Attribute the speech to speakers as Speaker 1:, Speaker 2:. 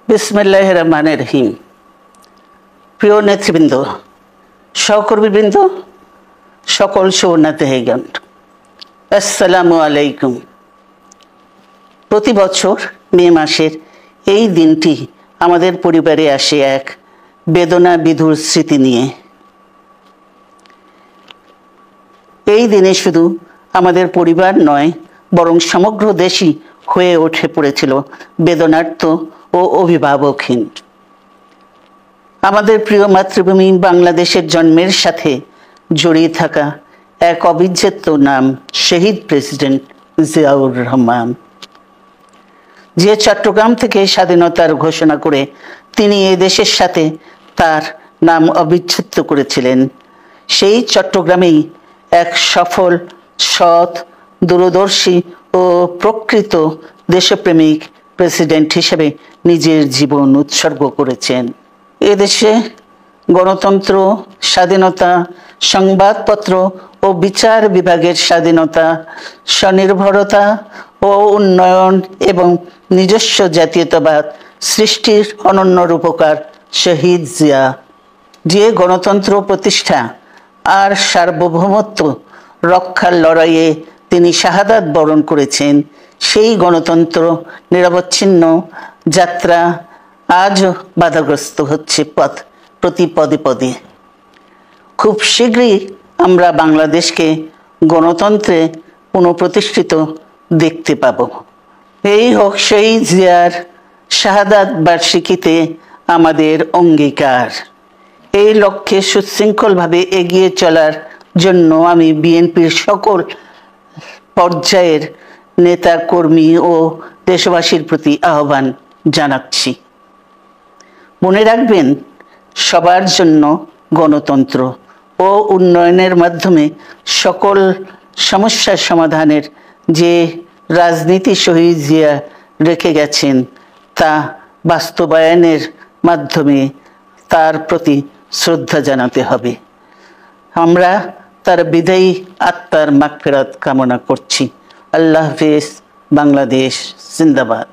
Speaker 1: বিসমিল্লাহির রহমানির রহিম। প্রিয় নেতৃবৃন্দ, সহকর্মীবৃন্দ, সকল সুবর্ণাতিগণ, আসসালামু আলাইকুম। প্রতি বছর মে মাসের এই দিনটি আমাদের পরিবারে আসে এক বেদনা বিধুর স্মৃতি নিয়ে। এই দিনে শুধু আমাদের পরিবার নয়, বরং সমগ্র দেশই হয়ে উঠে পড়েছিল বেদনার্ত ও অভিভাবকহীন। আমাদের প্রিয় মাতৃভূমি বাংলাদেশের জন্মের সাথে জড়িয়ে থাকা এক অবিচ্ছেদ্য নাম শহীদ প্রেসিডেন্ট জিয়াউর রহমান, যে চট্টগ্রাম থেকে স্বাধীনতার ঘোষণা করে তিনি এই দেশের সাথে তার নাম অবিচ্ছেদ্য করেছিলেন। সেই চট্টগ্রামেই এক সফল, সৎ, দূরদর্শী ও প্রকৃত দেশপ্রেমিক প্রেসিডেন্ট হিসেবে নিজের জীবন উৎসর্গ করেছেন। এদেশে গণতন্ত্র, স্বাধীনতা, সংবাদপত্র ও বিচার বিভাগের স্বাধীনতা, স্বনির্ভরতা ও উন্নয়ন এবং নিজস্ব জাতীয়তাবাদ সৃষ্টির অনন্য রূপকার শহীদ জিয়া, যে গণতন্ত্র প্রতিষ্ঠা আর সার্বভৌমত্ব রক্ষার লড়াইয়ে তিনি শাহাদাত বরণ করেছেন, সেই গণতন্ত্র নিরবচ্ছিন্ন যাত্রা আজও বাধাগ্রস্ত হচ্ছে প্রতি পদে পদে। খুব শীঘ্রই আমরা বাংলাদেশকে গণতন্ত্রে পুনঃপ্রতিষ্ঠিত দেখতে পাব। এই হোক শহীদ জিয়ার শাহাদাত বার্ষিকীতে আমাদের অঙ্গীকার। এই লক্ষ্যে সুশৃঙ্খলভাবে এগিয়ে চলার জন্য আমি বিএনপির সকল পর্যায়ের নেতা কর্মী ও দেশবাসীর প্রতি আহ্বান জানাচ্ছি। মনে রাখবেন, সবার জন্য গণতন্ত্র ও উন্নয়নের মাধ্যমে সকল সমস্যার সমাধানের যে রাজনীতি শহীদ জিয়া রেখে গেছেন, তা বাস্তবায়নের মাধ্যমে তার প্রতি শ্রদ্ধা জানাতে হবে। আমরা তার বিদায়ী আত্মার মাগফিরাত কামনা করছি। আল্লাহ হাফেজ। বাংলাদেশ জিন্দাবাদ।